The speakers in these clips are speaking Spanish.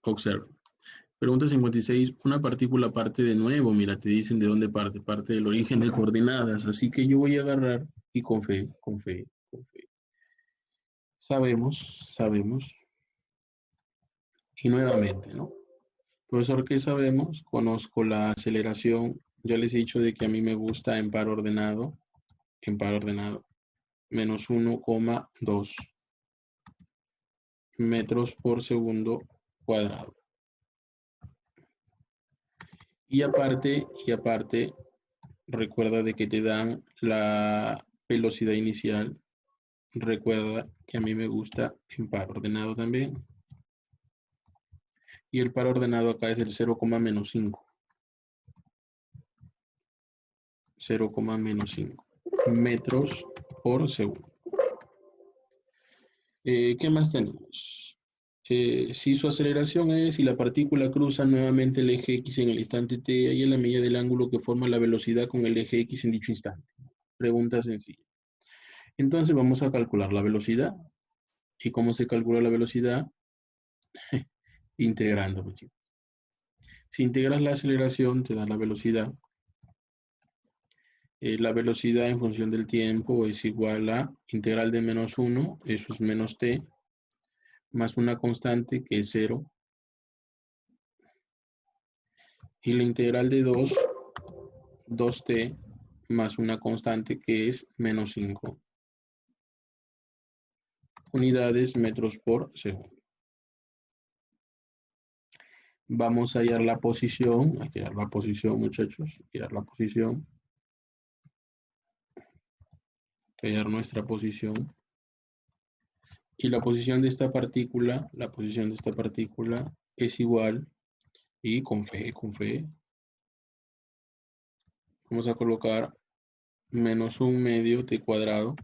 Observa. Pregunta 56. Una partícula parte de nuevo. Mira, te dicen de dónde parte. Parte del origen de coordenadas. Así que yo voy a agarrar y con fe. Sabemos. Y nuevamente, ¿no? Profesor, ¿qué sabemos? Conozco la aceleración. Ya les he dicho de que a mí me gusta en par ordenado. Menos 1,2 metros por segundo cuadrado. Y aparte, recuerda de que te dan la velocidad inicial. Recuerda que a mí me gusta en par ordenado también. Y el par ordenado acá es el 0, menos 5. 0, menos 5 metros por segundo. ¿Qué más tenemos? Si su aceleración es, si la partícula cruza nuevamente el eje X en el instante t, ahí es la medida del ángulo que forma la velocidad con el eje X en dicho instante. Pregunta sencilla. Entonces vamos a calcular la velocidad. ¿Y cómo se calcula la velocidad? Integrando, pues, chicos. Si integras la aceleración, te da la velocidad. La velocidad en función del tiempo es igual a integral de menos 1, eso es menos t, más una constante que es 0. Y la integral de 2, 2t, más una constante que es menos 5 unidades metros por segundo. Vamos a hallar la posición, hay que hallar la posición, muchachos, hay que hallar la posición. Hallar nuestra posición. Y la posición de esta partícula, es igual, y con fe, vamos a colocar menos 1/2 t cuadrado.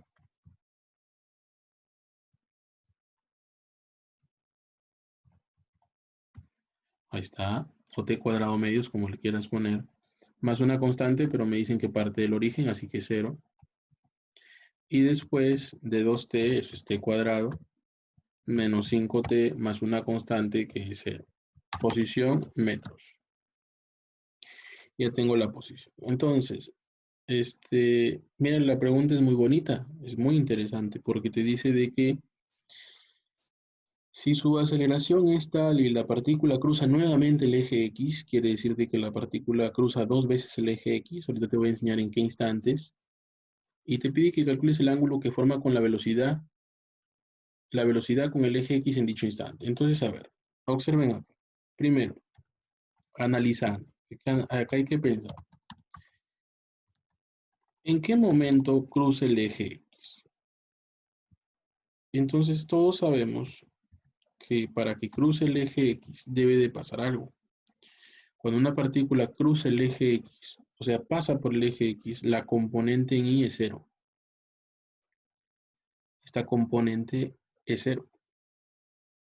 Ahí está, o t cuadrado medios, como le quieras poner. Más una constante, pero me dicen que parte del origen, así que 0. Y después de 2t, eso es t cuadrado, menos 5t más una constante que es 0. Posición, metros. Ya tengo la posición. Entonces, miren, la pregunta es muy bonita, es muy interesante, porque te dice de que si su aceleración es tal y la partícula cruza nuevamente el eje X, quiere decir de que la partícula cruza 2 veces el eje X, ahorita te voy a enseñar en qué instantes, y te pide que calcules el ángulo que forma con la velocidad con el eje X en dicho instante. Entonces, a ver, observen acá. Primero, analizando. Acá hay que pensar. ¿En qué momento cruza el eje X? Entonces, todos sabemos que para que cruce el eje X debe de pasar algo. Cuando una partícula cruza el eje X, o sea, pasa por el eje X, la componente en Y es 0. Esta componente es 0.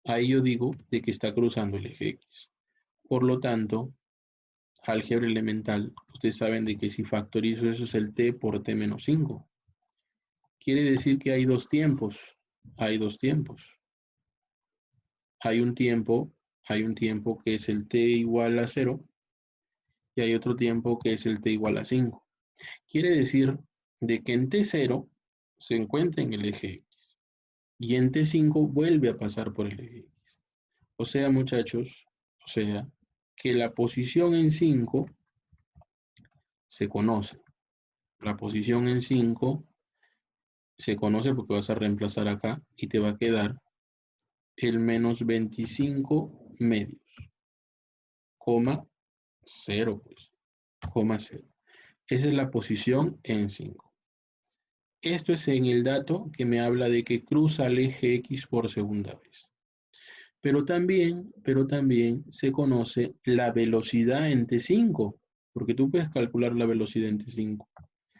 Ahí yo digo de que está cruzando el eje X. Por lo tanto, álgebra elemental, ustedes saben de que si factorizo eso es el t por t menos 5. Quiere decir que hay dos tiempos. Hay un tiempo que es el t igual a 0 y hay otro tiempo que es el t igual a 5. Quiere decir de que en t0 se encuentra en el eje X y en t5 vuelve a pasar por el eje X. O sea, muchachos, que la posición en 5 se conoce. La posición en 5 se conoce porque vas a reemplazar acá y te va a quedar el menos 25 medios, coma 0, pues, coma 0. Esa es la posición en 5. Esto es en el dato que me habla de que cruza el eje X por segunda vez. Pero también se conoce la velocidad en T5, porque tú puedes calcular la velocidad en T5.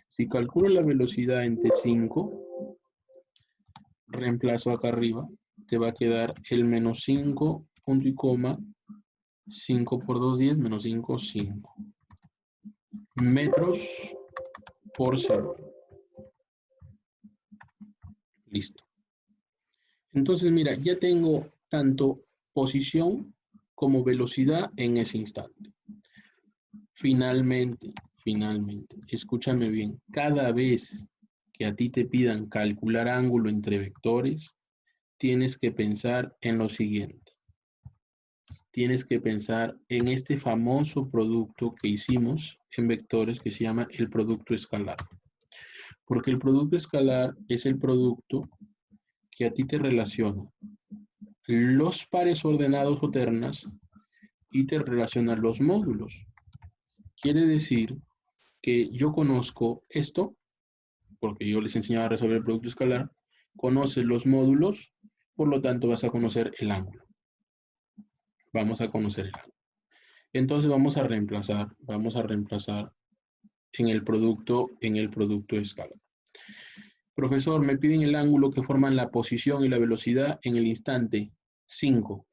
Si calculo la velocidad en T5, reemplazo acá arriba, te va a quedar el menos 5, punto y coma, 5 por 2, 10, menos 5, 5. Metros por segundo. Listo. Entonces, mira, ya tengo tanto posición como velocidad en ese instante. Finalmente, escúchame bien, cada vez que a ti te pidan calcular ángulo entre vectores, tienes que pensar en lo siguiente. Tienes que pensar en este famoso producto que hicimos en vectores que se llama el producto escalar. Porque el producto escalar es el producto que a ti te relaciona los pares ordenados o ternas y te relaciona los módulos. Quiere decir que yo conozco esto, porque yo les enseñaba a resolver el producto escalar, conoces los módulos, por lo tanto vas a conocer el ángulo. Vamos a conocer el ángulo. Entonces vamos a reemplazar en el producto escalar. Profesor, me piden el ángulo que forman la posición y la velocidad en el instante 5.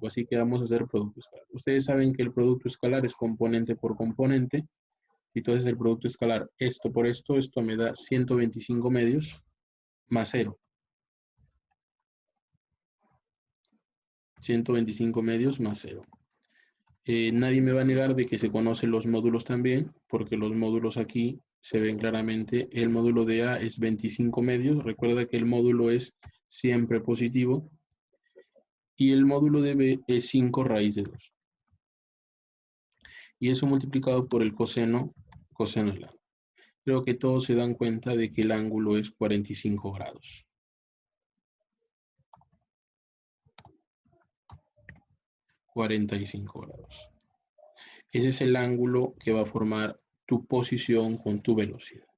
Así que vamos a hacer producto escalar. Ustedes saben que el producto escalar es componente por componente. Entonces el producto escalar, esto por esto me da 125 medios más 0. 125 medios más 0. Nadie me va a negar de que se conocen los módulos también, porque los módulos aquí se ven claramente. El módulo de A es 25 medios. Recuerda que el módulo es siempre positivo. Y el módulo de B es 5 raíz de 2. Y eso multiplicado por el coseno del ángulo. Creo que todos se dan cuenta de que el ángulo es 45 grados. 45 grados. Ese es el ángulo que va a formar tu posición con tu velocidad.